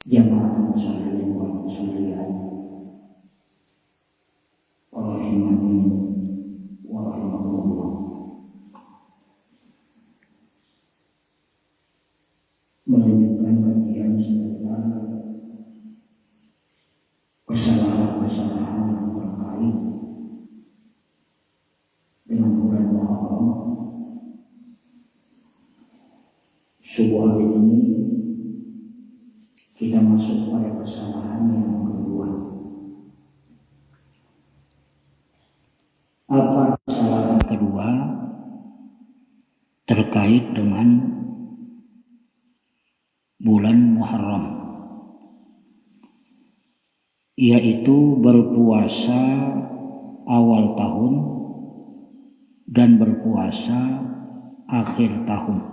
Jamaah muslimin wal muslimat rahimani wa rahimakumullah. Melanjutkan kajian seputar kesalahan-kesalahan yang terkait dengan bulan Muharram. Sebuah ini kita masuk pada kesalahan yang kedua. Apa kesalahan kedua terkait dengan bulan Muharram? Yaitu berpuasa awal tahun dan berpuasa akhir tahun.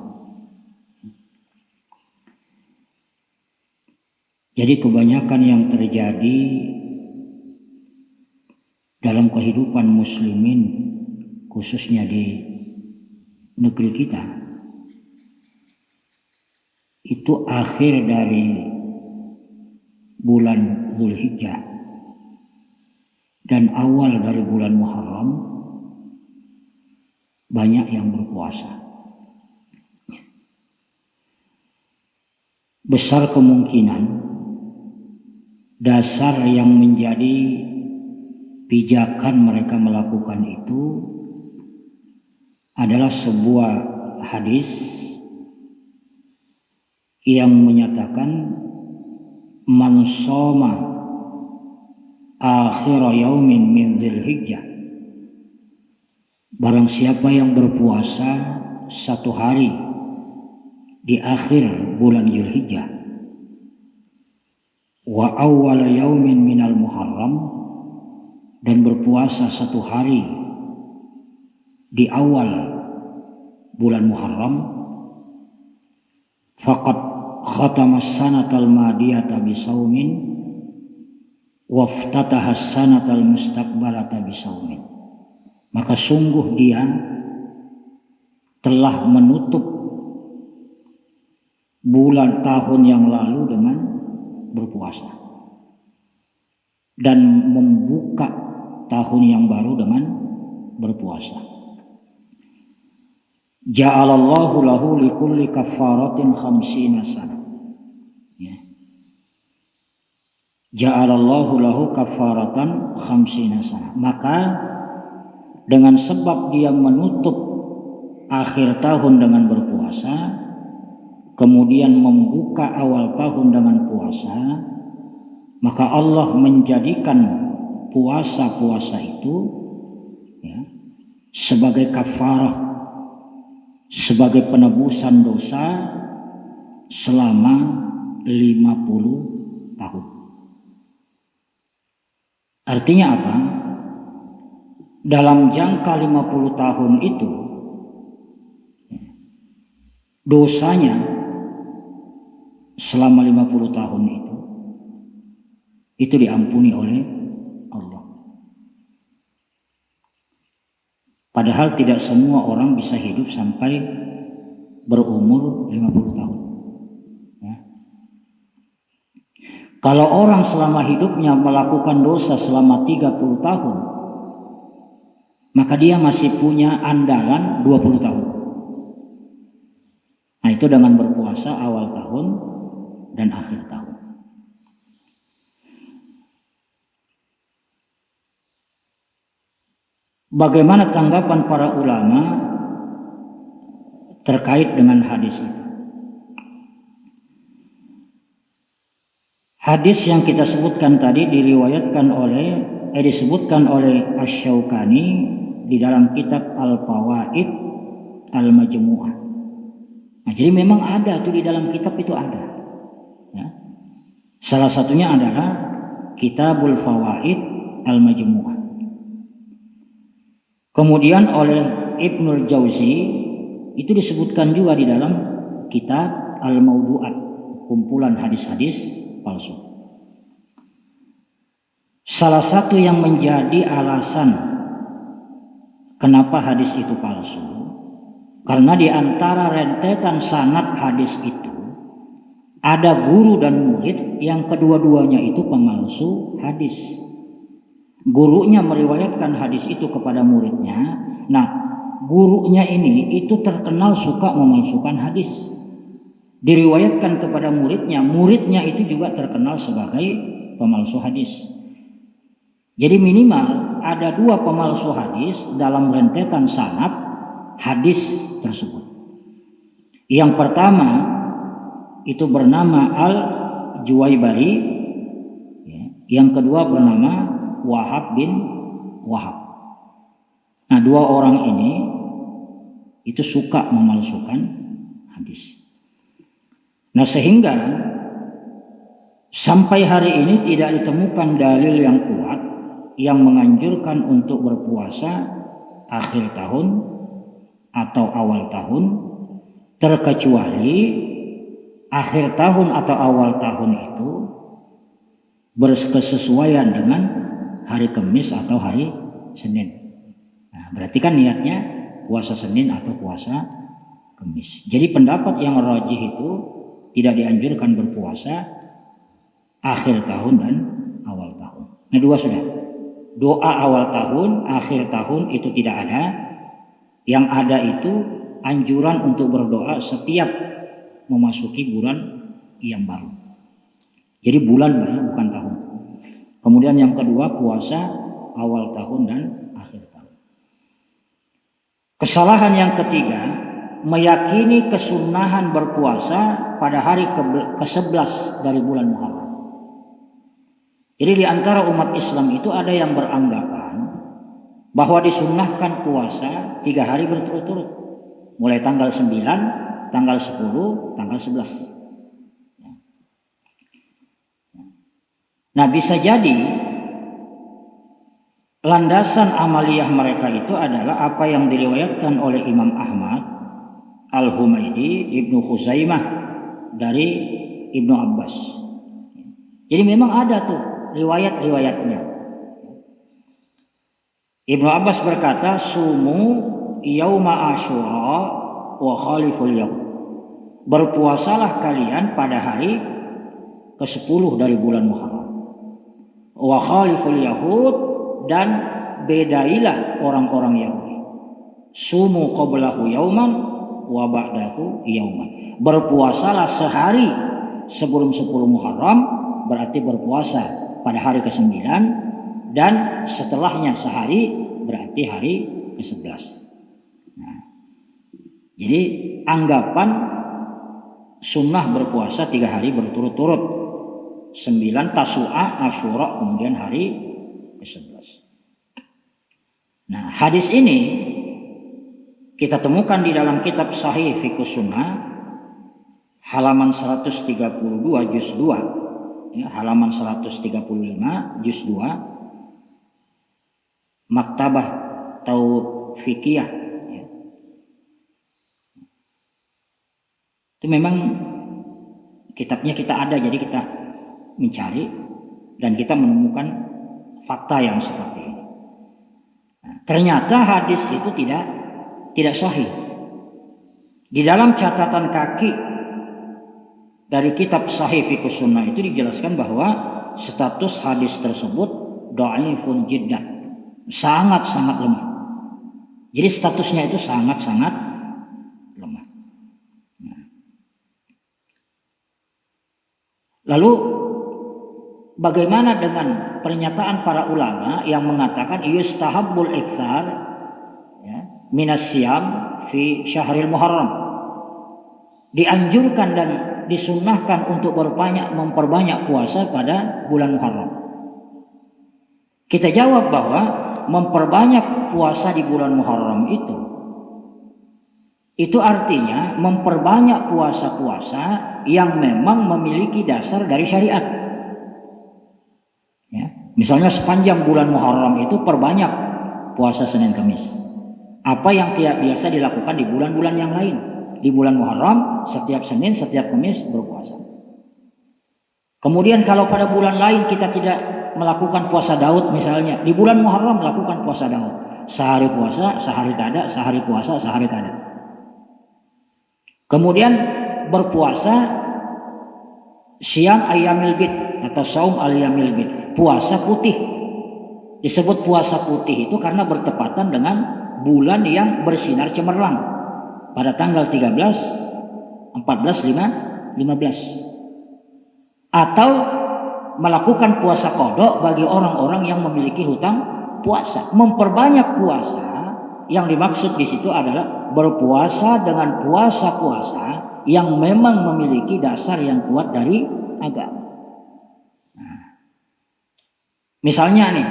Jadi kebanyakan yang terjadi dalam kehidupan muslimin, khususnya di negeri kita, itu akhir dari bulan Dzulhijjah dan awal dari bulan Muharram banyak yang berpuasa. Besar kemungkinan dasar yang menjadi pijakan mereka melakukan itu adalah sebuah hadis yang menyatakan man shoma akhir yaumin min Dzulhijjah, barang siapa yang berpuasa satu hari di akhir bulan Dzulhijjah, wa awwala yaumin minal Muharram, dan berpuasa satu hari di awal bulan Muharram, faqad khatama as-sanatal madiyata bisaumin waftataha as-sanatal mustaqbalata bisaumin, maka sungguh dia telah menutup bulan tahun yang lalu dengan berpuasa dan membuka tahun yang baru dengan berpuasa. Ja'alallahu lahu likulli kaffaratin khamsina sana. Ya. Ja'alallahu lahu kaffaratan khamsina sana. Maka dengan sebab dia menutup akhir tahun dengan berpuasa, kemudian membuka awal tahun dengan puasa, maka Allah menjadikan puasa-puasa itu ya, sebagai kafarah, sebagai penebusan dosa selama 50 tahun. Artinya apa? Dalam jangka 50 tahun itu dosanya selama 50 tahun itu diampuni oleh Allah. Padahal tidak semua orang bisa hidup sampai berumur 50 tahun. Ya. Kalau orang selama hidupnya melakukan dosa selama 30 tahun, maka dia masih punya andalan 20 tahun. Nah, itu dengan berpuasa awal tahun dan akhir tahun. Bagaimana tanggapan para ulama terkait dengan hadis itu? Hadis yang kita sebutkan tadi disebutkan oleh Asy-Syaukani di dalam kitab Al-Fawaid Al-Majmu'ah. Nah, jadi memang ada tuh di dalam kitab itu ada. Ya. Salah satunya adalah Kitabul Fawaid Al-Majmu'ah. Kemudian oleh Ibnul Jauzi itu disebutkan juga di dalam kitab Al-Mawdu'at, kumpulan hadis-hadis palsu. Salah satu yang menjadi alasan kenapa hadis itu palsu, karena di antara rentetan sanad hadis itu ada guru dan murid yang kedua-duanya itu pemalsu hadis. Gurunya meriwayatkan hadis itu kepada muridnya. Nah, gurunya ini itu terkenal suka memalsukan hadis. Diriwayatkan kepada muridnya, muridnya itu juga terkenal sebagai pemalsu hadis. Jadi minimal ada 2 pemalsu hadis dalam rentetan sanad hadis tersebut. Yang pertama itu bernama Al-Juwaybari, ya. Yang kedua bernama Wahab bin Wahab. Nah, 2 orang ini itu suka memalsukan hadis. Nah, sehingga sampai hari ini tidak ditemukan dalil yang kuat yang menganjurkan untuk berpuasa akhir tahun atau awal tahun, terkecuali akhir tahun atau awal tahun itu berkesesuaian dengan hari Kamis atau hari Senin. Nah, berarti kan niatnya puasa Senin atau puasa Kamis. Jadi pendapat yang rajih itu tidak dianjurkan berpuasa akhir tahun dan awal tahun. Nah, 2 sudah. Doa awal tahun, akhir tahun itu tidak ada. Yang ada itu anjuran untuk berdoa setiap memasuki bulan yang baru. Jadi bulan bukan tahun. Kemudian yang kedua puasa awal tahun dan akhir tahun. Kesalahan yang ketiga, meyakini kesunahan berpuasa pada hari ke-11 dari bulan Muharram. Jadi di antara umat Islam itu ada yang beranggapan bahwa disunnahkan puasa 3 hari berturut-turut. Mulai tanggal 9, tanggal 10, tanggal 11. Nah, bisa jadi landasan amaliyah mereka itu adalah apa yang diriwayatkan oleh Imam Ahmad, Al-Humaidi, Ibnu Khuzaimah dari Ibnu Abbas. Jadi memang ada tuh riwayat-riwayatnya. Ibnu Abbas berkata, "Sumu yauma Asyura wa khaliful yahud." Berpuasalah kalian pada hari ke-10 dari bulan Muharram. Wa khaliful yahud, dan bedailah orang-orang Yahudi. Sumu qablahu yauman wa ba'dahu yauman. Berpuasalah sehari sebelum 10 Muharram, berarti berpuasa pada hari ke-9, dan setelahnya sehari berarti hari ke-11. Nah, jadi anggapan sunnah berpuasa 3 hari berturut-turut, 9 Tasu'a, Asyura, kemudian hari ke-11. Nah, hadis ini kita temukan di dalam kitab Sahih Fiqh Sunnah halaman 132 juz 2. Ya, halaman 135 juz 2, Maktabah Taufikiyah, ya. Itu memang kitabnya kita ada, jadi kita mencari dan kita menemukan fakta yang seperti ini. Nah, ternyata hadis itu tidak sahih. Di dalam catatan kaki dari kitab Sahih Fiqh Sunnah itu dijelaskan bahwa status hadis tersebut dhaifun jiddan, sangat-sangat lemah. Jadi statusnya itu sangat-sangat lemah. Nah. Lalu bagaimana dengan pernyataan para ulama yang mengatakan yustahabbul iktsar, ya, minas siyam fi syahril Muharram? Dianjurkan dan disunnahkan untuk memperbanyak puasa pada bulan Muharram. Kita jawab bahwa memperbanyak puasa di bulan Muharram itu artinya memperbanyak puasa-puasa yang memang memiliki dasar dari syariat. Ya, misalnya sepanjang bulan Muharram itu perbanyak puasa Senin Kamis. Apa yang tidak biasa dilakukan di bulan-bulan yang lain. Di bulan Muharram setiap Senin, setiap Kamis berpuasa. Kemudian kalau pada bulan lain kita tidak melakukan puasa Daud misalnya, di bulan Muharram melakukan puasa Daud. Sehari puasa, sehari kada, sehari puasa, sehari kada. Kemudian berpuasa Siam ayyamil bid atau saum ayyamil bid, puasa putih. Disebut puasa putih itu karena bertepatan dengan bulan yang bersinar cemerlang pada tanggal 13, 14, 15. Atau melakukan puasa qada bagi orang-orang yang memiliki hutang puasa. Memperbanyak puasa, yang dimaksud di situ adalah berpuasa dengan puasa-puasa yang memang memiliki dasar yang kuat dari agama. Misalnya nih,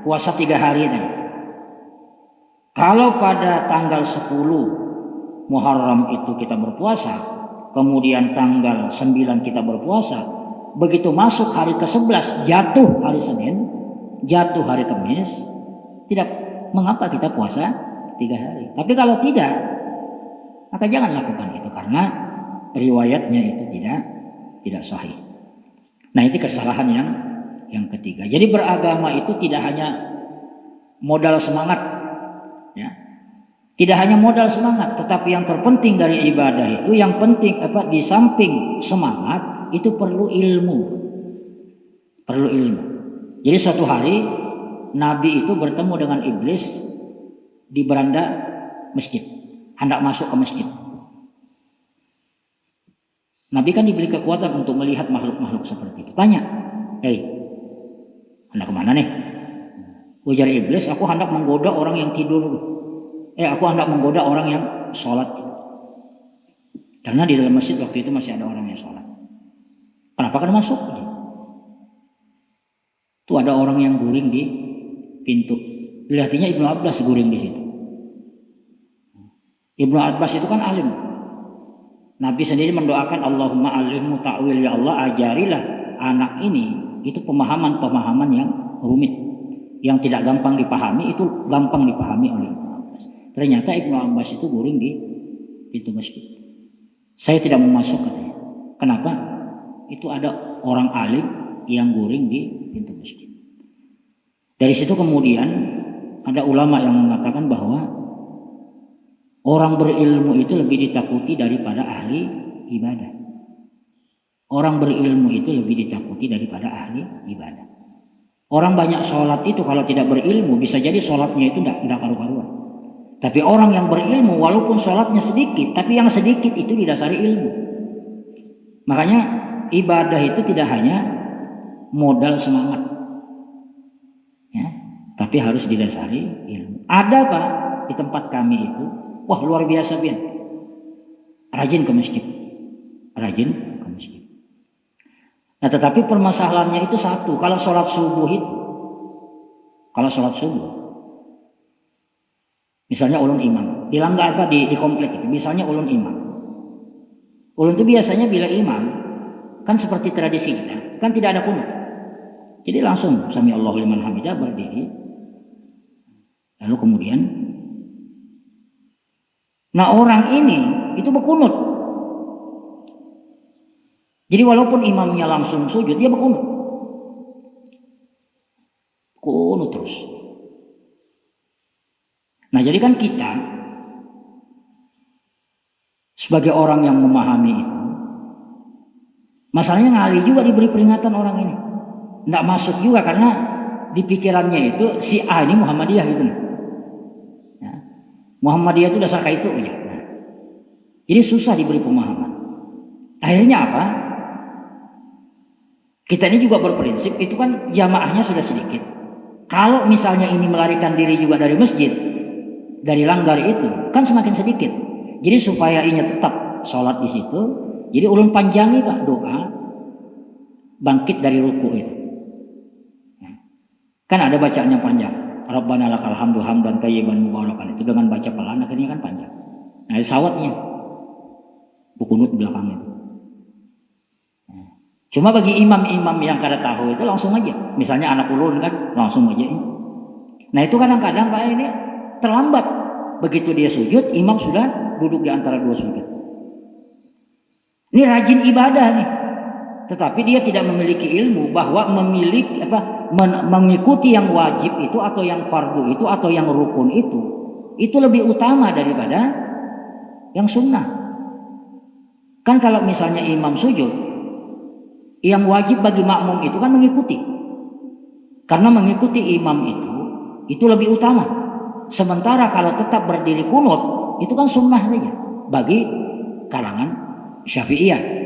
puasa 3 hari tadi. Kalau pada tanggal 10 Muharram itu kita berpuasa, kemudian tanggal 9 kita berpuasa, begitu masuk hari ke-11, jatuh hari Senin, jatuh hari Kamis, tidak mengapa kita puasa 3 hari. Tapi kalau tidak, maka jangan lakukan itu karena riwayatnya itu tidak sahih. Nah, itu kesalahan yang ketiga. Jadi beragama itu tidak hanya modal semangat, ya. Tidak hanya modal semangat, tetapi yang terpenting dari ibadah itu, yang penting di samping semangat itu perlu ilmu. Perlu ilmu. Jadi suatu hari Nabi itu bertemu dengan iblis di beranda masjid, hendak masuk ke masjid. Nabi kan diberi kekuatan untuk melihat makhluk-makhluk seperti itu. Tanya, hendak kemana nih? Ujar iblis, aku hendak menggoda orang yang tidur. Aku hendak menggoda orang yang sholat. Karena di dalam masjid waktu itu masih ada orang yang sholat. Kenapa kan masuk? Itu ada orang yang guring di pintu. Lihatnya Ibnu Abbas guring di situ. Ibnu Abbas itu kan alim. Nabi sendiri mendoakan, Allahumma alimhu ta'wil, ya Allah ajarilah anak ini itu pemahaman-pemahaman yang rumit, yang tidak gampang dipahami, itu gampang dipahami oleh Ibnu Abbas. Ternyata Ibnu Abbas itu guring di pintu masjid. Saya tidak mau masuk katanya. Kenapa? Itu ada orang alim yang guring di pintu masjid. Dari situ kemudian ada ulama yang mengatakan bahwa orang berilmu itu lebih ditakuti daripada ahli ibadah. Orang berilmu itu lebih ditakuti daripada ahli ibadah. Orang banyak sholat itu kalau tidak berilmu bisa jadi sholatnya itu tidak karu-karuan. Tapi orang yang berilmu walaupun sholatnya sedikit, tapi yang sedikit itu didasari ilmu. Makanya ibadah itu tidak hanya modal semangat, ya, tapi harus didasari ilmu. Ada Pak di tempat kami itu, wah luar biasa Bin, rajin ke masjid, rajin ke masjid. Nah tetapi permasalahannya itu satu, kalau sholat subuh itu, misalnya ulun imam, dilanggar di komplek itu, misalnya ulun imam. Ulun itu biasanya bila imam, kan seperti tradisi kita, kan tidak ada kunut. Jadi langsung sami Allahu liman hamidah berdiri. Lalu kemudian, nah orang ini itu berkunut. Jadi walaupun imamnya langsung sujud, dia berkunut. Kunut terus. Nah jadi kan kita sebagai orang yang memahami itu, masalahnya ngali juga diberi peringatan orang ini. Nggak masuk juga karena di pikirannya itu si A ini Muhammadiyah gitu. Ya. Muhammadiyah itu dasar kayak itu aja. Nah. Jadi susah diberi pemahaman. Akhirnya apa? Kita ini juga berprinsip itu kan jamaahnya sudah sedikit. Kalau misalnya ini melarikan diri juga dari masjid, dari langgar itu kan semakin sedikit. Jadi supaya ini tetap sholat di situ, jadi ulun panjangi Pak doa bangkit dari ruku itu. Kan ada bacaannya panjang. Rabbana lakal hamdu hamdan thayyiban mubarakan, itu dengan baca pelan akhirnya kan panjang. Nah, sawatnya bukunut di belakang itu. Cuma bagi imam-imam yang kada tahu itu langsung aja. Misalnya anak ulun kan langsung aja. Nah, itu kadang-kadang Pak ini terlambat. Begitu dia sujud, imam sudah duduk di antara dua sujud. Ini rajin ibadah nih. Tetapi dia tidak memiliki ilmu bahwa mengikuti yang wajib itu atau yang fardu itu atau yang rukun itu lebih utama daripada yang sunnah. Kan kalau misalnya imam sujud, Yang wajib bagi makmum itu kan mengikuti. Karena mengikuti imam itu lebih utama. Sementara kalau tetap berdiri kunut, itu kan sunnah saja bagi kalangan Syafi'iyah.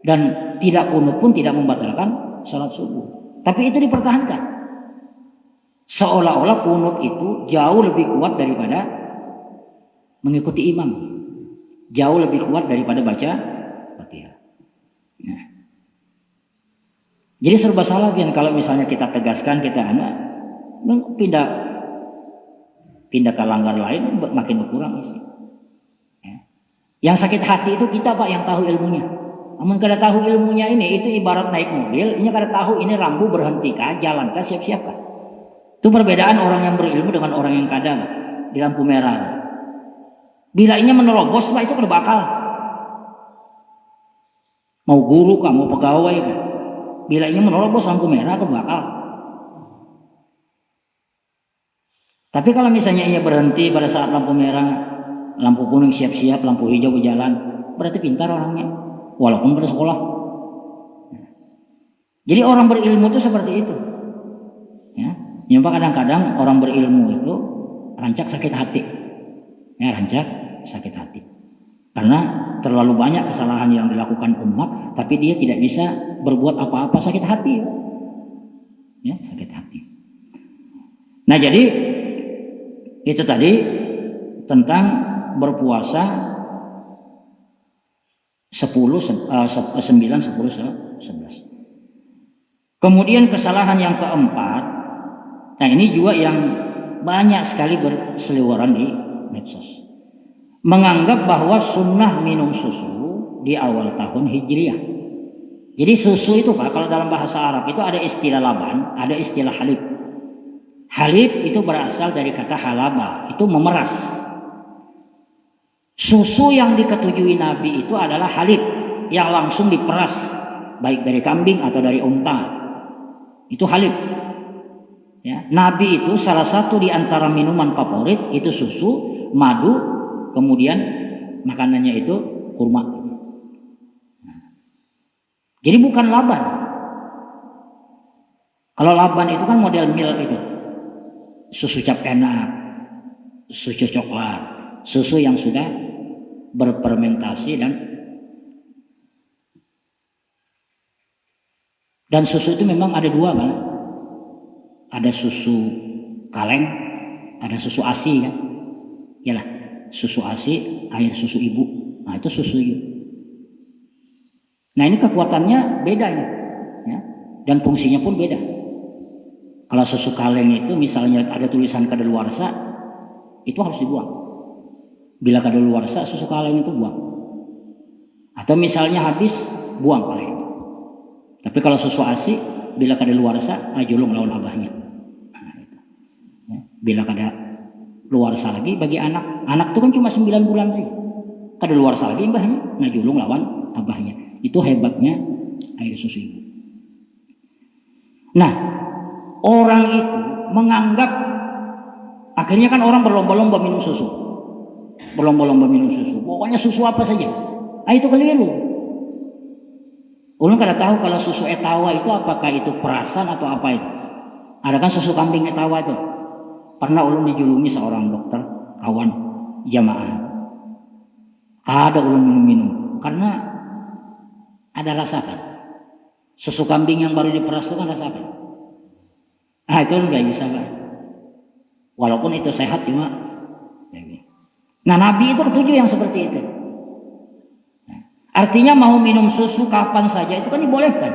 Dan tidak kunut pun tidak membatalkan salat subuh. Tapi itu dipertahankan. Seolah-olah kunut itu jauh lebih kuat daripada mengikuti imam. Jauh lebih kuat daripada baca Fatihah. Nah. Jadi serba salah kan kalau misalnya kita tegaskan kita pindah ke langgar lain makin berkurang isi. Ya. Yang sakit hati itu kita Pak yang tahu ilmunya. Namun kada tahu ilmunya ini itu ibarat naik mobil, ini kada tahu ini rambu berhenti kah, jalan kah, siap-siap kah. Itu perbedaan orang yang berilmu dengan orang yang kada di lampu merah. Bila ini menerobos Pak itu kada bakal. Mau guru kah, mau pegawai kah. Bila ini menerobos lampu merah kada bakal. Tapi kalau misalnya ia berhenti pada saat lampu merah, lampu kuning siap-siap, lampu hijau berjalan, berarti pintar orangnya. Walaupun pada sekolah. Jadi orang berilmu itu seperti itu. Ya, nyampe kadang-kadang orang berilmu itu rancak sakit hati. Ya, rancak sakit hati. Karena terlalu banyak kesalahan yang dilakukan umat, tapi dia tidak bisa berbuat apa-apa, sakit hati. Ya, sakit hati. Nah, jadi itu tadi tentang berpuasa 9, 10, 11. Kemudian kesalahan yang keempat, nah ini juga yang banyak sekali berseliweran di medsos. Menganggap bahwa sunnah minum susu di awal tahun Hijriah. Jadi susu itu Pak, kalau dalam bahasa Arab itu ada istilah laban, ada istilah halib. Halib itu berasal dari kata halaba, itu memeras. Susu yang diketujui Nabi itu adalah halib yang langsung diperas, baik dari kambing atau dari unta. Itu halib. Ya, Nabi itu salah satu di antara minuman favorit itu susu, madu, kemudian makanannya itu kurma. Jadi bukan laban. Kalau laban itu kan model milk itu, susu cap enak, susu coklat, susu yang sudah berfermentasi dan susu itu memang ada dua Pak. Ada susu kaleng, ada susu ASI kan. Yalah, susu ASI, air susu ibu. Nah, itu susu ibu. Nah, ini kekuatannya beda ya. Dan fungsinya pun beda. Kalau susu kaleng itu misalnya ada tulisan kadaluarsa, itu harus dibuang. Bila kadaluarsa susu kaleng itu buang. Atau misalnya habis, buang kaleng. Tapi kalau susu ASI bila kadaluarsa ngajulung lawan abahnya. Nah, itu. Ya. Bila kadaluarsa lagi bagi anak itu kan cuma 9 bulan saja. Kadaluarsa lagi mbahnya ngajulung lawan abahnya. Itu hebatnya air susu ibu. Nah, orang itu menganggap akhirnya kan orang berlomba-lomba minum susu. Berlomba-lomba minum susu. Pokoknya susu apa saja. Ah, itu keliru. Ulun kada tahu kalau susu etawa itu apakah itu perasan atau apa itu. Ada kan susu kambing etawa itu. Pernah ulun dijulungi seorang dokter kawan jamaah. Ada ulun minum karena ada rasa kan. Susu kambing yang baru diperas itu kan rasa apa? Ah, itu nggak bisa kan. Walaupun itu sehat cuma. Nah, Nabi itu ketujuh yang seperti itu. Artinya mau minum susu kapan saja itu kan dibolehkan.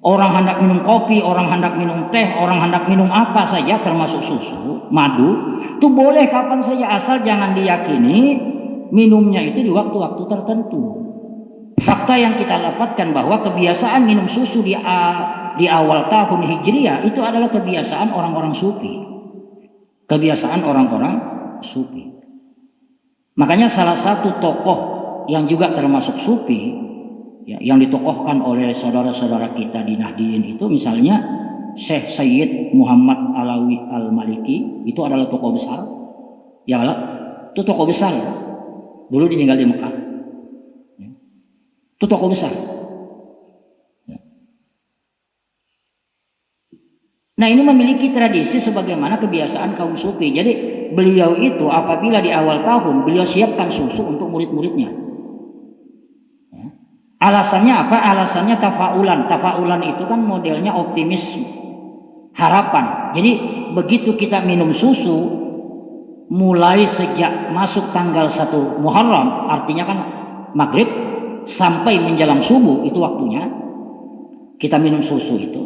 Orang hendak minum kopi, orang hendak minum teh, orang hendak minum apa saja termasuk susu, madu, itu boleh kapan saja asal jangan diyakini minumnya itu di waktu-waktu tertentu. Fakta yang kita dapatkan bahwa kebiasaan minum susu di awal tahun Hijriah itu adalah kebiasaan orang-orang sufi. Kebiasaan orang-orang sufi. Makanya salah satu tokoh yang juga termasuk sufi ya, yang ditokohkan oleh saudara-saudara kita di Nahdien itu misalnya Syekh Sayyid Muhammad Alawi Al-Maliki, itu adalah tokoh besar. Ya, itu tokoh besar. Dulu ditinggal di Mekah. Itu tokoh besar. Nah, ini memiliki tradisi sebagaimana kebiasaan kaum sufi. Jadi beliau itu apabila di awal tahun beliau siapkan susu untuk murid-muridnya. Ya. Alasannya apa? Alasannya tafaulan. Tafaulan itu kan modelnya optimis, harapan. Jadi begitu kita minum susu mulai sejak masuk tanggal 1 Muharram, artinya kan maghrib sampai menjelang subuh itu waktunya kita minum susu itu.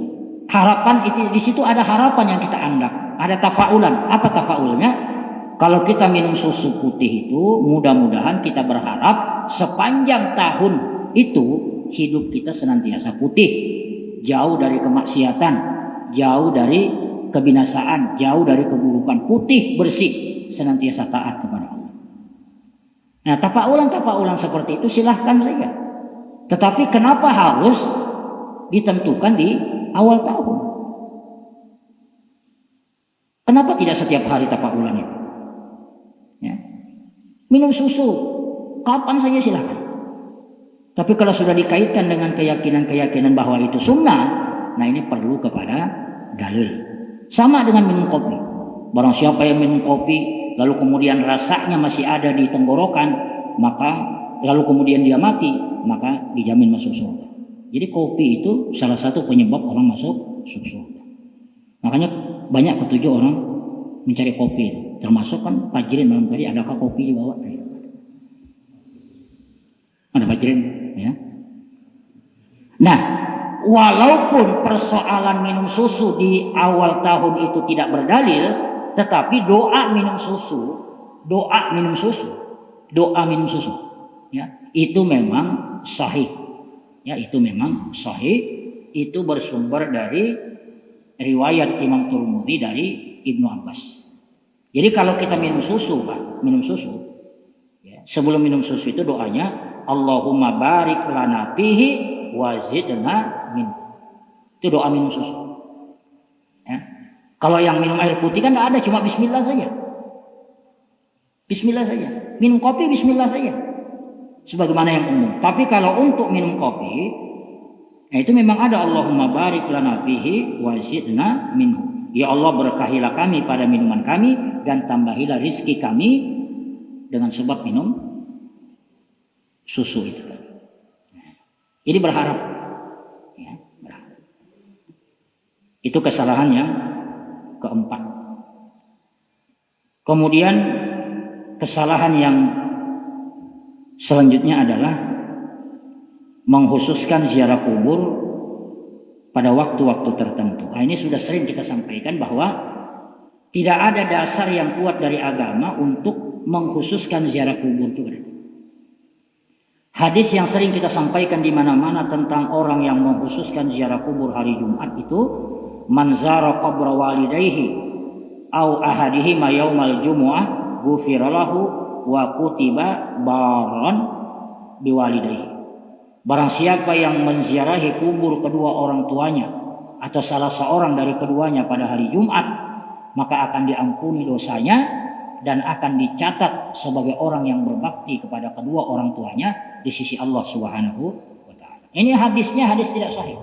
Harapan itu di situ ada harapan yang kita anggap, ada tafaulan. Apa tafaulnya? Kalau kita minum susu putih itu mudah-mudahan kita berharap sepanjang tahun itu hidup kita senantiasa putih, jauh dari kemaksiatan, jauh dari kebinasaan, jauh dari keburukan, putih bersih, senantiasa taat kepada Allah. Nah, tafaulan seperti itu silahkan saja. Tetapi kenapa harus ditentukan di awal tahun? Kenapa tidak setiap hari tafaulan itu? Ya. Minum susu kapan saja silahkan. Tapi kalau sudah dikaitkan dengan keyakinan bahwa itu sunnah, nah ini perlu kepada dalil. Sama dengan minum kopi. Barang siapa yang minum kopi lalu kemudian rasanya masih ada di tenggorokan, maka lalu kemudian dia mati, maka dijamin masuk surga. Jadi kopi itu salah satu penyebab orang masuk surga. Makanya banyak ketujuh orang mencari kopi, termasuk kan Fajrin malam tadi, adakah kopi dibawa? Ada Fajrin, ya. Nah, walaupun persoalan minum susu di awal tahun itu tidak berdalil, tetapi doa minum susu, ya, itu memang sahih. Ya, itu memang sahih, itu bersumber dari riwayat Imam Tirmidzi dari Ibnu Abbas. Jadi kalau kita minum susu, Pak, ya, sebelum minum susu itu doanya Allahumma barik lana fihi wa zidna min. Itu doa minum susu. Ya. Kalau yang minum air putih kan tidak ada, cuma bismillah saja. Bismillah saja. Minum kopi bismillah saja. Sebagaimana yang umum. Tapi kalau untuk minum kopi, itu memang ada Allahumma barik lana fihi wa zidna minhu. Ya Allah, berkahilah kami pada minuman kami dan tambahilah rizki kami dengan sebab minum susu itu. Jadi berharap. Ya, berharap. Itu kesalahan yang keempat. Kemudian kesalahan yang selanjutnya adalah mengkhususkan ziarah kubur pada waktu-waktu tertentu. Nah, ini sudah sering kita sampaikan bahwa tidak ada dasar yang kuat dari agama untuk mengkhususkan ziarah kubur itu. Hadis yang sering kita sampaikan di mana-mana tentang orang yang mengkhususkan ziarah kubur hari Jumat itu, man zara qabra walidayhi au ahadihi ma yaumal jumu'ah ghufira lahu wa kutiba baran biwalidayhi. Barang siapa yang menziarahi kubur kedua orang tuanya atau salah seorang dari keduanya pada hari Jumat, maka akan diampuni dosanya dan akan dicatat sebagai orang yang berbakti kepada kedua orang tuanya di sisi Allah Subhanahu wa taala. Ini hadisnya hadis tidak sahih.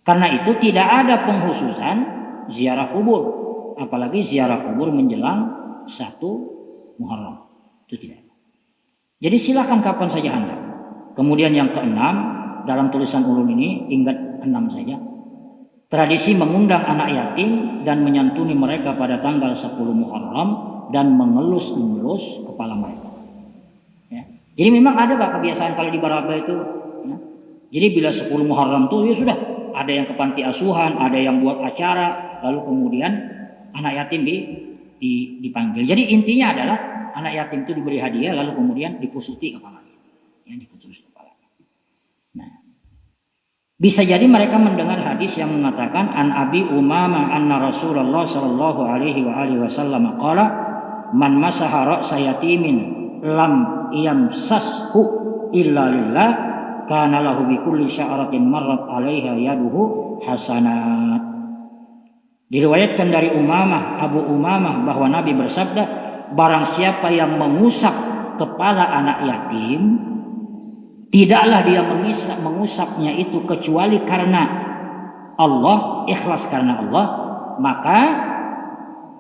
Karena itu tidak ada pengkhususan ziarah kubur, apalagi ziarah kubur menjelang 1 Muharram. Itu tidak. Jadi silakan kapan saja Anda. Kemudian yang keenam, dalam tulisan ulun ini ingat 6 saja. Tradisi mengundang anak yatim dan menyantuni mereka pada tanggal 10 Muharram dan mengelus-elus kepala mereka. Ya. Jadi memang ada Pak kebiasaan kalau di Baraba itu. Ya. Jadi bila 10 Muharram itu ya sudah. Ada yang ke panti asuhan, ada yang buat acara, lalu kemudian anak yatim dipanggil. Jadi intinya adalah anak yatim itu diberi hadiah, lalu kemudian dipusuti kepalanya. Ya, diputus kepalanya. Nah, bisa jadi mereka mendengar hadis yang mengatakan an Abi Umamah anna Rasulullah sallallahu alaihi wasallam qala man masaha ra'sa yatimin lam yamsashu illa lillah kana lahu bi kulli sya'ratin marrat 'alaiha yaduhu hasanat. Diriwayatkan dari Abu Umamah bahwa Nabi bersabda, barang siapa yang mengusap kepala anak yatim, tidaklah dia mengusapnya itu kecuali karena Allah, ikhlas karena Allah, maka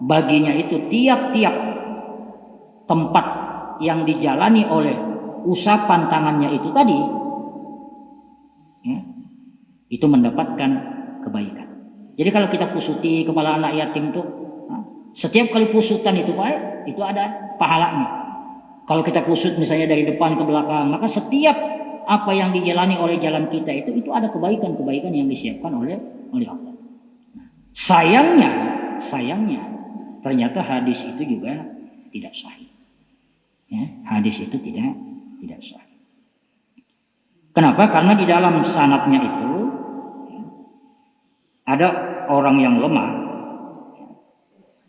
baginya itu tiap-tiap tempat yang dijalani oleh usapan tangannya itu tadi, ya, itu mendapatkan kebaikan. Jadi kalau kita pusuti kepala anak yatim itu, setiap kali pusutan itu Pak, itu ada pahalanya. Kalau kita pusut misalnya dari depan ke belakang, maka setiap apa yang dijalani oleh jalan kita itu ada kebaikan-kebaikan yang disiapkan oleh Allah. Sayangnya ternyata hadis itu juga tidak sahih. Ya, hadis itu tidak sahih. Kenapa? Karena di dalam sanadnya itu ada orang yang lemah,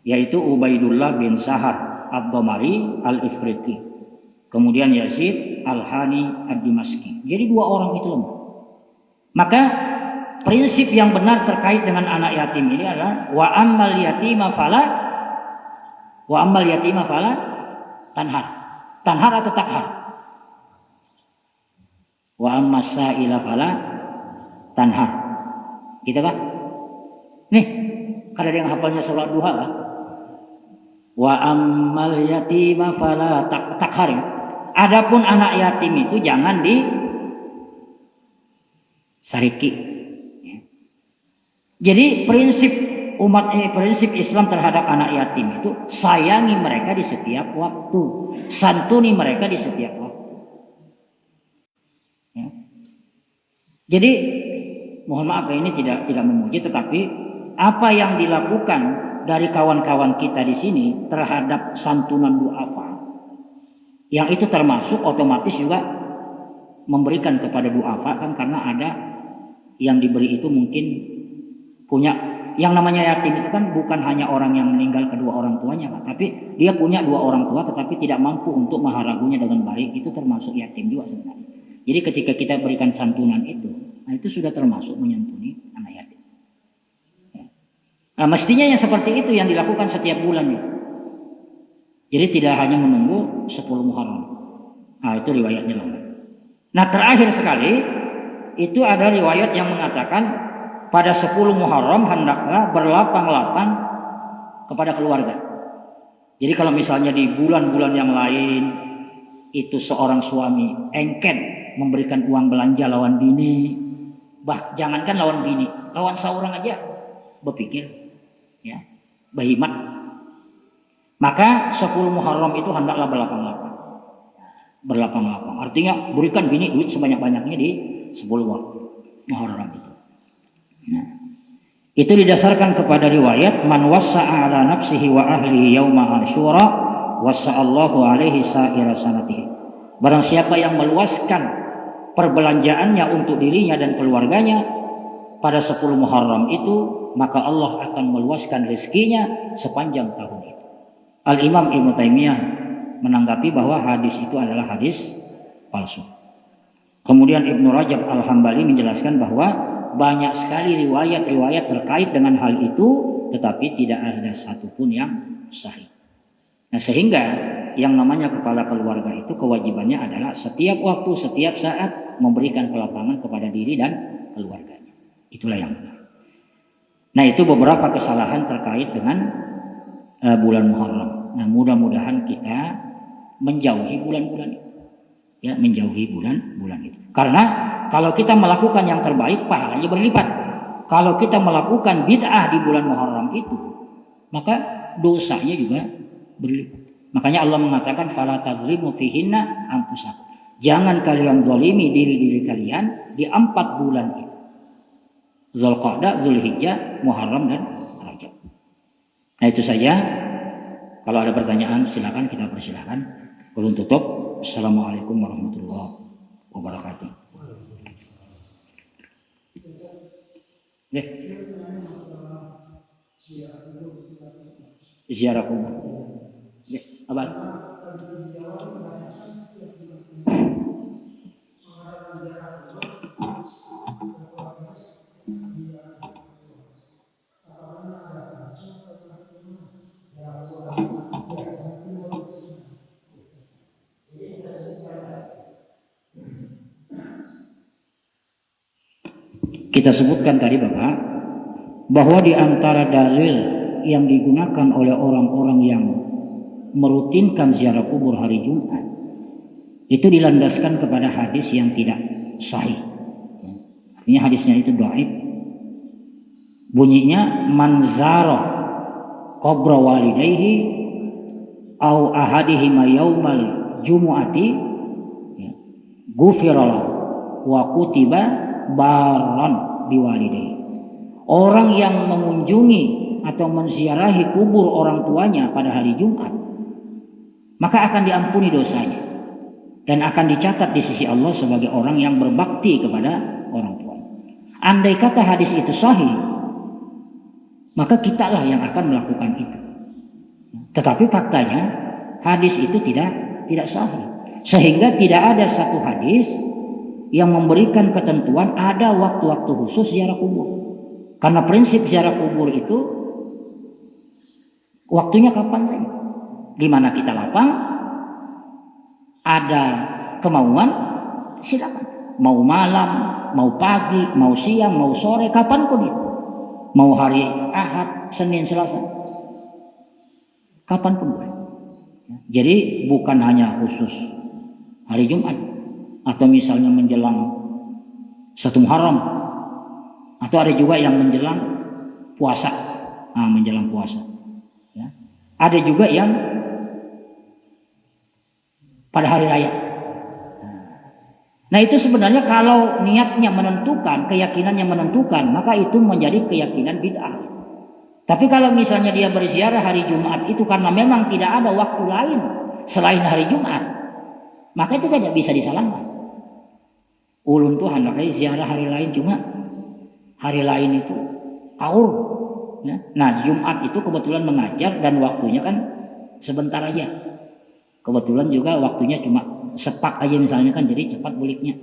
yaitu Ubaidullah bin Sahar Ad-Domari Al-Ifriqi, kemudian Yazid Al-Hani Ad-Dimaski. Jadi dua orang itu lemah. Maka prinsip yang benar terkait dengan anak yatim ini adalah wa ammal yatima fala tanhar. Tanhar atau takhar? Wa ammas sa'ila fala tanhar. Gitu Pak? Nih, kada ada yang hafalnya surat duha lah. Wa ammal yatima fala takhar. Adapun anak yatim itu jangan disariki. Jadi prinsip Islam terhadap anak yatim itu sayangi mereka di setiap waktu, santuni mereka di setiap waktu. Ya. Jadi mohon maaf ini tidak memuji, tetapi apa yang dilakukan dari kawan-kawan kita di sini terhadap santunan duafa, yang itu termasuk otomatis juga memberikan kepada duafa kan, karena ada yang diberi itu mungkin punya, yang namanya yatim itu kan bukan hanya orang yang meninggal kedua orang tuanya Pak, tapi dia punya dua orang tua tetapi tidak mampu untuk maharagunya dengan baik, itu termasuk yatim juga sebenarnya. Jadi ketika kita berikan santunan itu, nah itu sudah termasuk menyantuni anak yatim. Nah, mestinya yang seperti itu yang dilakukan setiap bulan itu. Jadi tidak hanya menunggu 10 Muharram. Nah itu riwayatnya lengkap. Nah terakhir sekali itu ada riwayat yang mengatakan pada 10 Muharram hendaklah berlapang-lapang kepada keluarga. Jadi kalau misalnya di bulan-bulan yang lain itu seorang suami engken memberikan uang belanja lawan bini, jangankan lawan bini, lawan seorang aja berpikir, ya, berhimat. Maka 10 Muharram itu hendaklah berlapang-lapang. Berlapang-lapang. Artinya berikan bini duit sebanyak-banyaknya di 10 Muharram itu. Nah, itu didasarkan kepada riwayat man wassa'a ala nafsihi wa ahlihi yauma asyura wassa'allahu alaihi sa'ira sanatihi. Barang siapa yang meluaskan perbelanjaannya untuk dirinya dan keluarganya pada 10 Muharram itu, maka Allah akan meluaskan rezekinya sepanjang tahun itu. Al-Imam Ibnu Taimiyah menanggapi bahwa hadis itu adalah hadis palsu. Kemudian Ibnu Rajab Al-Hambali menjelaskan bahwa banyak sekali riwayat-riwayat terkait dengan hal itu, tetapi tidak ada satupun yang sahih. Nah sehingga yang namanya kepala keluarga itu kewajibannya adalah setiap waktu, setiap saat memberikan kelapangan kepada diri dan keluarganya. Itulah yang benar. Nah itu beberapa kesalahan terkait dengan bulan Muharram. Nah mudah-mudahan kita menjauhi bulan-bulan itu. Ya, menjauhi bulan-bulan itu. Karena kalau kita melakukan yang terbaik, pahalanya berlipat. Kalau kita melakukan bid'ah di bulan Muharram itu, maka dosanya juga berlipat. Makanya Allah mengatakan fala tadzlimu fihinna anfusakum. Jangan kalian zalimi diri-diri kalian di 4 bulan itu. Dzulqa'dah, Dzulhijjah, Muharram dan Rajab. Nah itu saja. Kalau ada pertanyaan silakan kita persilakan. Ulun tutup. Assalamualaikum warahmatullahi wabarakatuh. Ziarah kubur. Apa? Kita sebutkan tadi Bapak, bahwa di antara dalil yang digunakan oleh orang-orang yang merutinkan ziarah kubur hari Jumat itu dilandaskan kepada hadis yang tidak sahih. Artinya hadisnya itu dhaif. Bunyinya man zara qabra walidayhi au ahadihima yaumal jumu'ati ghufira lahu wa kutiba barran biwalidayhi. Orang yang mengunjungi atau menziarahi kubur orang tuanya pada hari Jumat, maka akan diampuni dosanya dan akan dicatat di sisi Allah sebagai orang yang berbakti kepada orang tuanya. Andai kata hadis itu sahih, maka kitalah yang akan melakukan itu. Tetapi faktanya hadis itu tidak sahih, sehingga tidak ada satu hadis yang memberikan ketentuan ada waktu-waktu khusus ziarah kubur. Karena prinsip ziarah kubur itu waktunya kapan saja. Di mana kita lapang, ada kemauan, silakan. Mau malam, mau pagi, mau siang, mau sore, kapanpun itu. Mau hari Ahad, Senin, Selasa, kapanpun boleh. Jadi bukan hanya khusus hari Jumat atau misalnya menjelang 1 Muharram. Atau ada juga yang menjelang puasa, menjelang puasa. Ya. Ada juga yang pada hari raya. Nah itu sebenarnya kalau niatnya menentukan, keyakinannya menentukan, maka itu menjadi keyakinan bid'ah. Tapi kalau misalnya dia berziarah hari Jumat itu karena memang tidak ada waktu lain selain hari Jumat, maka itu tidak bisa disalahkan. Ulun tuh hendaknya ziarah hari lain, cuma hari lain itu aur. Ya. Nah Jumat itu kebetulan mengajar dan waktunya kan sebentar aja. Kebetulan juga waktunya cuma sepak aja misalnya kan, jadi cepat buliknya.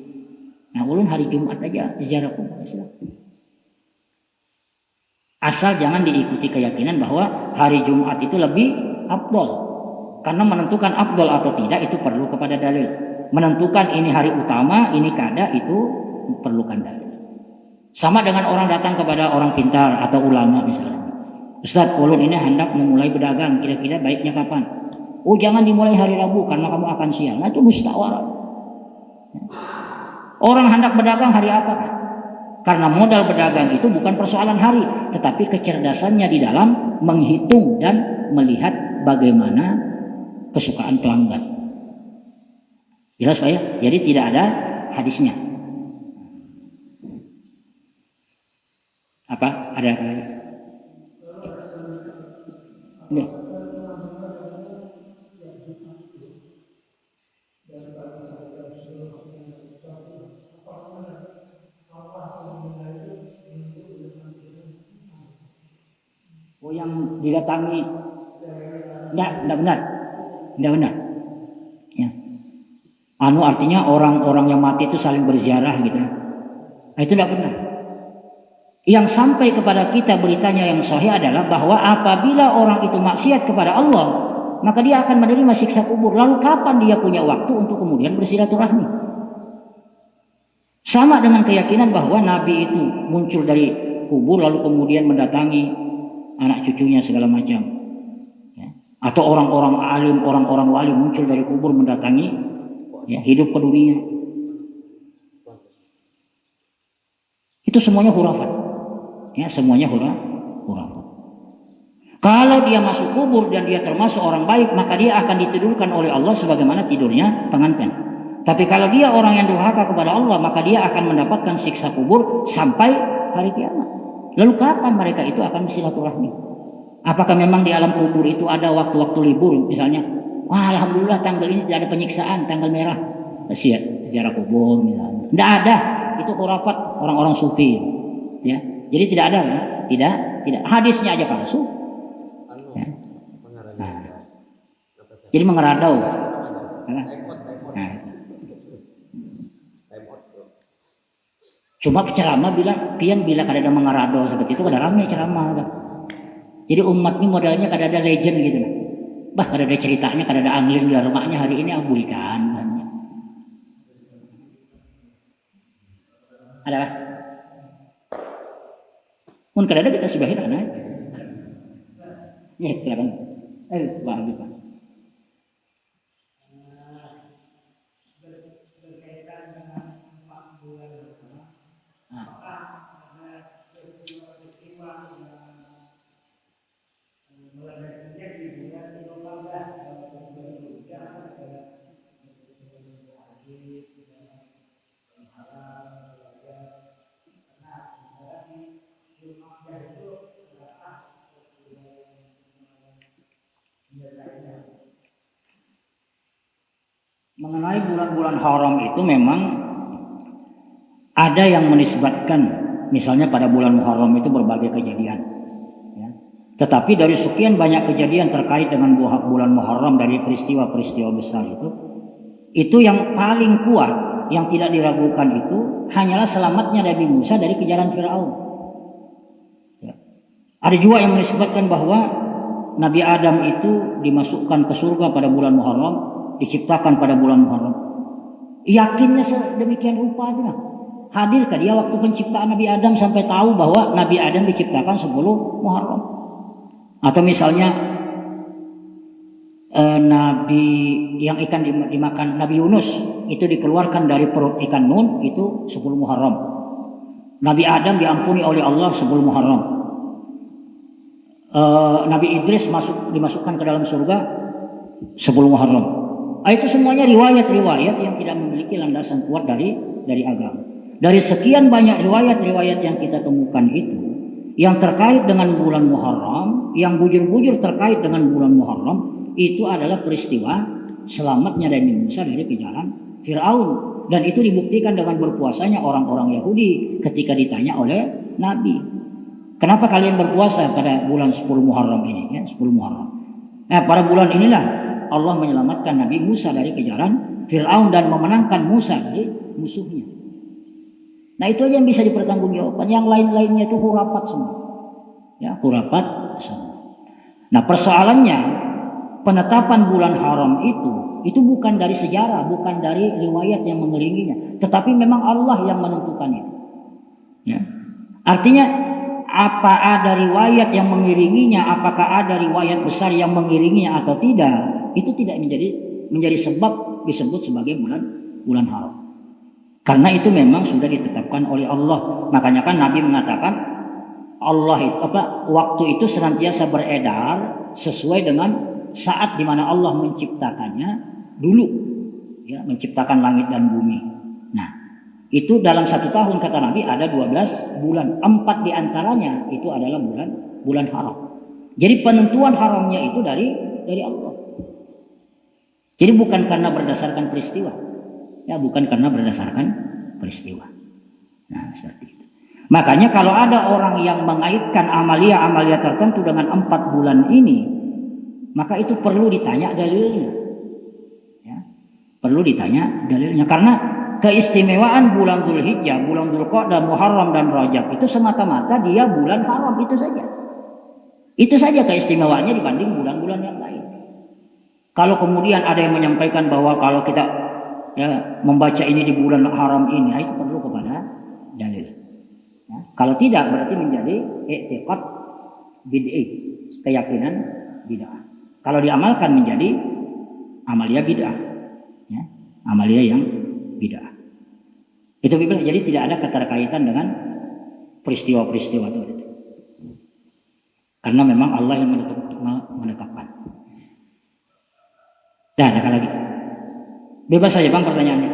Nah ulun hari Jumat aja ziarah kubur. Asal jangan diikuti keyakinan bahwa hari Jumat itu lebih afdol. Karena menentukan afdol atau tidak itu perlu kepada dalil. Menentukan ini hari utama, ini kada, itu perlukan dalil. Sama dengan orang datang kepada orang pintar atau ulama misalnya. Ustaz, ulun ini hendak memulai berdagang, kira-kira baiknya kapan? Oh jangan dimulai hari Rabu karena kamu akan sial. Nah itu musyawarah. Orang hendak berdagang hari apa? Karena modal berdagang itu bukan persoalan hari, tetapi kecerdasannya di dalam menghitung dan melihat bagaimana kesukaan pelanggan. Jelas Pak ya? Jadi tidak ada hadisnya. Apa? Ada apa lagi? Nih. Oh yang didatangi enggak benar. Enggak benar. Ya. Artinya orang-orang yang mati itu saling berziarah gitu. Nah, itu enggak benar. Yang sampai kepada kita beritanya yang sahih adalah bahwa apabila orang itu maksiat kepada Allah, maka dia akan menerima siksa kubur. Lalu kapan dia punya waktu untuk kemudian bersilaturahmi? Sama dengan keyakinan bahwa Nabi itu muncul dari kubur lalu kemudian mendatangi anak cucunya segala macam. Ya. Atau orang-orang alim, orang-orang wali muncul dari kubur mendatangi hidup ke dunia. Itu semuanya khurafat. Ya, semuanya khurafat. Kalau dia masuk kubur dan dia termasuk orang baik, maka dia akan ditidurkan oleh Allah sebagaimana tidurnya pengantin. Tapi kalau dia orang yang durhaka kepada Allah, maka dia akan mendapatkan siksa kubur sampai hari kiamat. Lalu kapan mereka itu akan bersilaturahmi? Apakah memang di alam kubur itu ada waktu-waktu libur misalnya? Wah, alhamdulillah tanggal ini tidak ada penyiksaan, tanggal merah. Ziarah kubur misalnya. Tidak ada. Itu khurafat orang-orang sufi. Ya. Jadi tidak ada, ya? Tidak. Hadisnya aja palsu. Ya. Nah. Jadi mengeradau. Nah. Cuma ceramah bilang, pian bila kada ada mengarado seperti itu, kada ramai ceramah. Kan? Jadi umat ini modelnya kada ada legend gitu. Bah, kada ada ceritanya, kada ada anglin di rumahnya hari ini abulkan. Kan? Ada kan? Mun kadang kita sudahin anak. Ya, silakan. Pak Habib. Mengenai bulan-bulan haram itu memang ada yang menisbatkan, misalnya pada bulan Muharram itu berbagai kejadian. Ya. Tetapi dari sekian banyak kejadian terkait dengan bulan Muharram dari peristiwa-peristiwa besar itu yang paling kuat, yang tidak diragukan itu hanyalah selamatnya Nabi Musa dari kejaran Firaun. Ya. Ada juga yang menisbatkan bahwa Nabi Adam itu dimasukkan ke surga pada bulan Muharram, diciptakan pada bulan Muharram. Yakinnya sedemikian rupa aja. Hadirkah dia waktu penciptaan Nabi Adam sampai tahu bahwa Nabi Adam diciptakan 10 Muharram? Atau misalnya Nabi yang ikan dimakan, Nabi Yunus itu dikeluarkan dari perut ikan Nun itu 10 Muharram. Nabi Adam diampuni oleh Allah 10 Muharram. Nabi Idris dimasukkan ke dalam surga 10 Muharram. Itu semuanya riwayat-riwayat yang tidak memiliki landasan kuat dari agama. Dari sekian banyak riwayat-riwayat yang kita temukan itu, yang terkait dengan bulan Muharram, yang bujur-bujur terkait dengan bulan Muharram, itu adalah peristiwa selamatnya Nabi Musa dari kejaran Firaun. Dan itu dibuktikan dengan berpuasanya orang-orang Yahudi ketika ditanya oleh Nabi, kenapa kalian berpuasa pada bulan 10 Muharram ini? Ya, 10 Muharram. Nah, pada bulan inilah Allah menyelamatkan Nabi Musa dari kejaran Firaun dan memenangkan Musa dari musuhnya. Nah, itu aja yang bisa dipertanggungjawabkan. Yang lain-lainnya itu hurapat semua. Ya, hurapat semua. Nah, persoalannya penetapan bulan haram itu bukan dari sejarah, bukan dari riwayat yang mengiringinya, tetapi memang Allah yang menentukan itu. Ya. Artinya apa ada riwayat yang mengiringinya, apakah ada riwayat besar yang mengiringinya atau tidak, itu tidak menjadi sebab disebut sebagai bulan haram. Karena itu memang sudah ditetapkan oleh Allah. Makanya kan Nabi mengatakan Allah itu waktu itu senantiasa beredar sesuai dengan saat di mana Allah menciptakannya dulu, ya, menciptakan langit dan bumi. Nah, itu dalam 1 tahun kata Nabi ada 12 bulan, 4 diantaranya itu adalah bulan haram. Jadi penentuan haramnya itu dari Allah. Jadi bukan karena berdasarkan peristiwa, ya, bukan karena berdasarkan peristiwa. Nah, seperti itu. Makanya kalau ada orang yang mengaitkan amalia-amalia tertentu dengan 4 bulan ini, maka itu perlu ditanya dalilnya. Ya, perlu ditanya dalilnya. Karena keistimewaan bulan Zulhijjah, bulan Dzulqa'dah, Muharram dan Rajab itu semata-mata dia bulan haram, itu saja. Itu saja keistimewaannya dibanding bulan-bulan yang lain. Kalau kemudian ada yang menyampaikan bahwa kalau kita membaca ini di bulan haram ini, itu perlu kepada dalil. Ya, kalau tidak berarti menjadi i'tiqad bid'ah, keyakinan bid'ah. Kalau diamalkan menjadi amalia bid'ah, ya, amalia yang bid'ah. Itu jadi tidak ada keterkaitan dengan peristiwa-peristiwa itu. Karena memang Allah yang menetapkan. Dah, ada lagi. Bebas saja Bang pertanyaannya.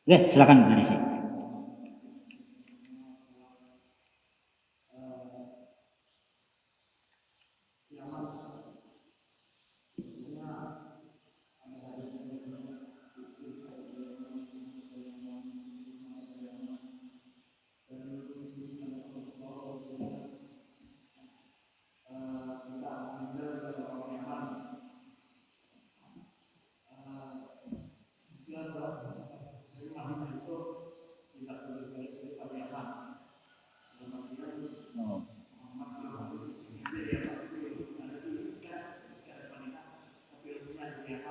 Oke, silakan dari sini.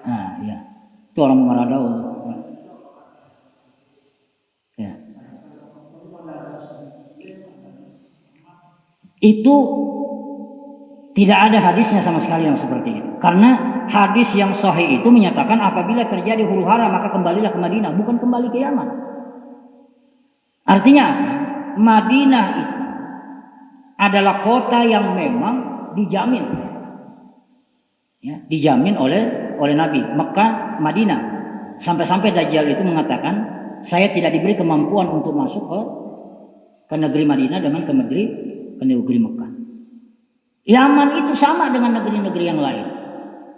Nah, ya. Itu orang Maradau. Ya. itu tidak ada hadisnya sama sekali yang seperti itu. Karena hadis yang sahih itu menyatakan apabila terjadi huru hara maka kembalilah ke Madinah, bukan kembali ke Yaman. Artinya Madinah itu adalah kota yang memang dijamin, ya, dijamin oleh Nabi. Mekah, Madinah, sampai-sampai Dajjal itu mengatakan, saya tidak diberi kemampuan untuk masuk ke negeri Madinah dengan ke negeri Mekah. Yaman itu sama dengan negeri-negeri yang lain.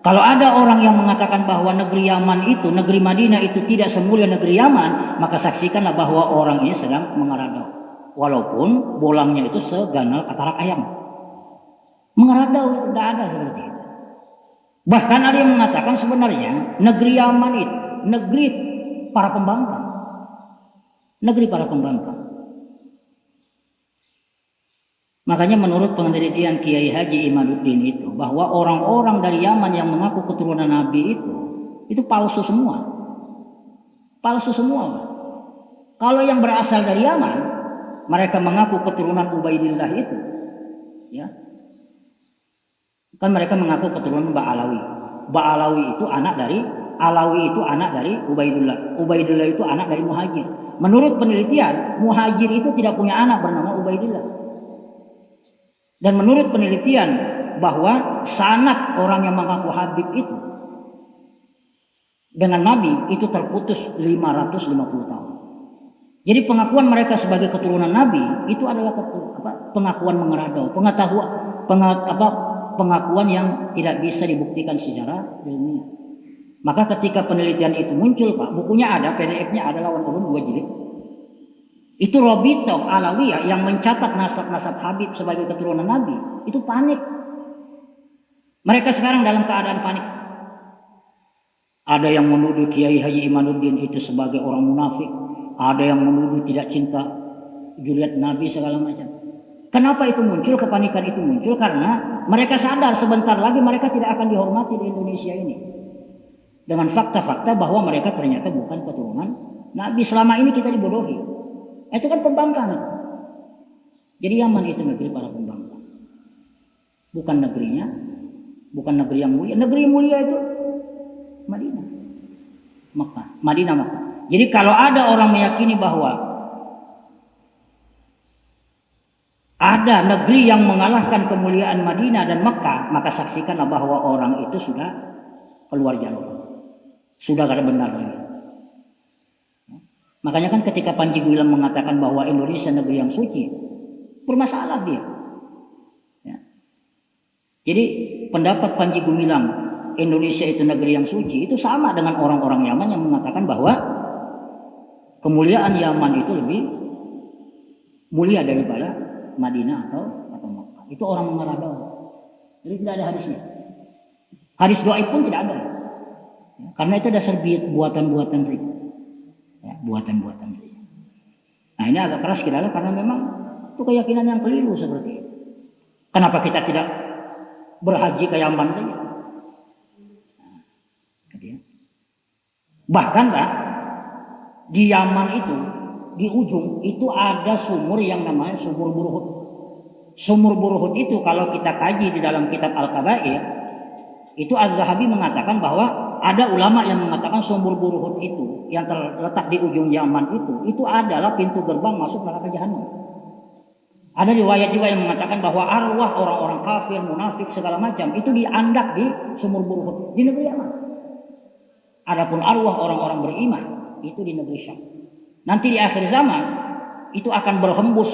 Kalau ada orang yang mengatakan bahwa negeri Yaman itu, negeri Madinah itu tidak semulia negeri Yaman, maka saksikanlah bahwa orang ini sedang mengeradau. Walaupun bolangnya itu seganal katarak ayam. Mengeradau itu tidak ada seperti itu. Bahkan ada yang mengatakan sebenarnya negeri Yaman itu negeri para pembangkang. Negeri para pembangkang. Makanya menurut penelitian Kiai Haji Imaduddin itu, bahwa orang-orang dari Yaman yang mengaku keturunan Nabi itu palsu semua. Palsu semua. Kalau yang berasal dari Yaman, mereka mengaku keturunan Ubaidillah itu, ya. Kan mereka mengaku keturunan Ba'alawi. Ba'alawi itu anak dari Alawi, itu anak dari Ubaidillah. Ubaidillah itu anak dari Muhajir. Menurut penelitian, Muhajir itu tidak punya anak bernama Ubaidillah. Dan menurut penelitian bahwa sanad orang yang mengaku Habib itu dengan Nabi itu terputus 550 tahun. Jadi pengakuan mereka sebagai keturunan Nabi itu adalah pengakuan mengeradau, pengakuan yang tidak bisa dibuktikan secara ilmiah. Maka ketika penelitian itu muncul, Pak, bukunya ada, PDF-nya ada, lawan ulun 2 jilid. Itu Robito Alawiyah yang mencatat nasab-nasab Habib sebagai keturunan Nabi, itu panik. Mereka sekarang dalam keadaan panik. Ada yang menuduh Kiai Haji Imaduddin itu sebagai orang munafik, ada yang menuduh tidak cinta zuriat Nabi segala macam. Kenapa itu muncul? Kepanikan itu muncul karena mereka sadar sebentar lagi mereka tidak akan dihormati di Indonesia ini. Dengan fakta-fakta bahwa mereka ternyata bukan keturunan Nabi. Selama ini kita dibodohi. Itu kan pembangkang. Jadi Yaman itu negeri para pembangkang. Bukan negerinya, bukan negeri yang mulia. Negeri yang mulia itu Madinah, Makkah, Madinah, Makkah. Jadi kalau ada orang meyakini bahwa ada negeri yang mengalahkan kemuliaan Madinah dan Makkah, maka saksikanlah bahwa orang itu sudah keluar jalur. Sudah gak ada benar lagi. Makanya kan ketika Panji Gumilang mengatakan bahwa Indonesia negeri yang suci, bermasalah dia. Ya. Jadi pendapat Panji Gumilang Indonesia itu negeri yang suci itu sama dengan orang-orang Yaman yang mengatakan bahwa kemuliaan Yaman itu lebih mulia daripada Madinah atau Makkah. Itu orang mengeradau. Jadi tidak ada hadisnya. Hadis doa pun tidak ada. Ya, karena itu dasar buatan-buatan saja. Ya, buatan-buatan saja. Nah ini agak keras kiranya karena memang itu keyakinan yang keliru seperti itu. Kenapa kita tidak berhaji ke Yaman saja? Bahkan Pak, di Yaman itu di ujung itu ada sumur yang namanya sumur Burhut. Sumur Burhut itu kalau kita kaji di dalam kitab Al-Kabair, itu Az-Zahabi mengatakan bahwa ada ulama yang mengatakan sumur Burhut itu yang terletak di ujung Yaman itu adalah pintu gerbang masuk neraka jahanam. Ada riwayat juga yang mengatakan bahwa arwah orang-orang kafir, munafik segala macam itu diandak di sumur Burhut di negeri Yaman. Adapun arwah orang-orang beriman itu di negeri Syam. Nanti di akhir zaman itu akan berhembus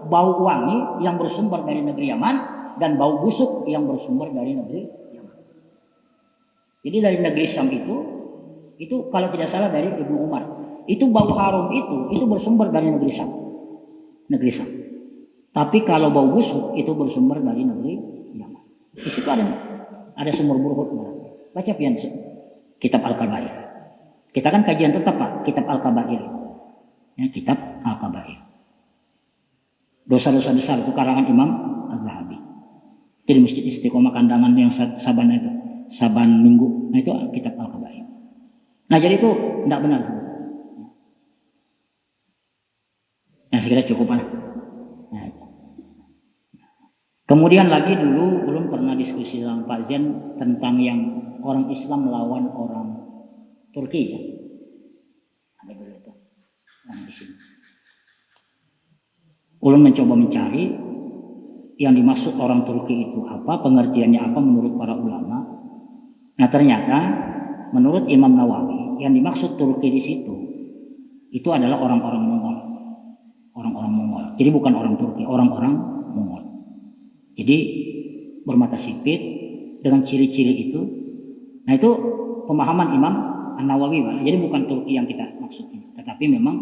bau wangi yang bersumber dari negeri Yaman dan bau busuk yang bersumber dari negeri Yaman. Jadi dari negeri Syam itu kalau tidak salah dari Ibnu Umar, itu bau harum itu bersumber dari negeri Syam. Negeri Syam. Tapi kalau bau busuk itu bersumber dari negeri Yaman. Di situ ada sumur Burhut. Baca pian kitab Al-Kabair. Kita kan kajian tetap Pak, kitab Al-Kabair. Ya, kitab Al-Kabair. Dosa-dosa besar itu karangan Imam Az-Zahabi. Jadi Masjid Istiqomah Kandangan yang saban itu, saban minggu. Nah itu kitab Al-Kabair. Nah jadi itu tidak benar. Nah sekiranya cukup lah. Nah, Kemudian lagi dulu belum pernah diskusi dengan Pak Zen tentang yang orang Islam melawan orang Turki ya. Ada dulu itu. Nah, di sini. Ulun mencoba mencari yang dimaksud orang Turki itu apa, pengertiannya apa menurut para ulama. Nah ternyata menurut Imam Nawawi yang dimaksud Turki di situ itu adalah orang-orang Mongol, orang-orang Mongol. Jadi bukan orang Turki, orang-orang Mongol. Jadi bermata sipit dengan ciri-ciri itu. Nah itu pemahaman Imam Nawawi, Pak. Jadi bukan Turki yang kita maksudnya, tetapi memang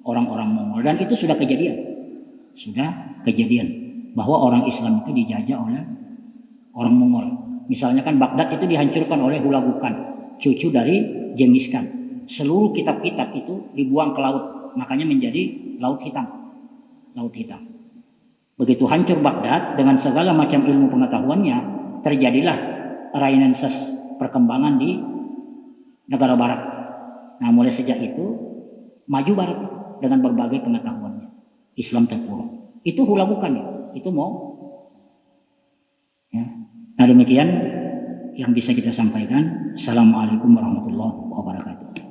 orang-orang Mongol. Dan itu sudah kejadian bahwa orang Islam itu dijajah oleh orang Mongol. Misalnya kan Baghdad itu dihancurkan oleh Hulagu Khan, cucu dari Genghis Khan. Seluruh kitab-kitab itu dibuang ke laut, makanya menjadi Laut Hitam. Laut Hitam. Begitu hancur Baghdad dengan segala macam ilmu pengetahuannya, terjadilah Renaissance, perkembangan di negara barat. Nah mulai sejak itu maju barat dengan berbagai pengetahuannya. Islam terpuruk. Itu Hulagu Khan ya. Itu mau. Ya. Nah demikian yang bisa kita sampaikan. Assalamualaikum warahmatullahi wabarakatuh.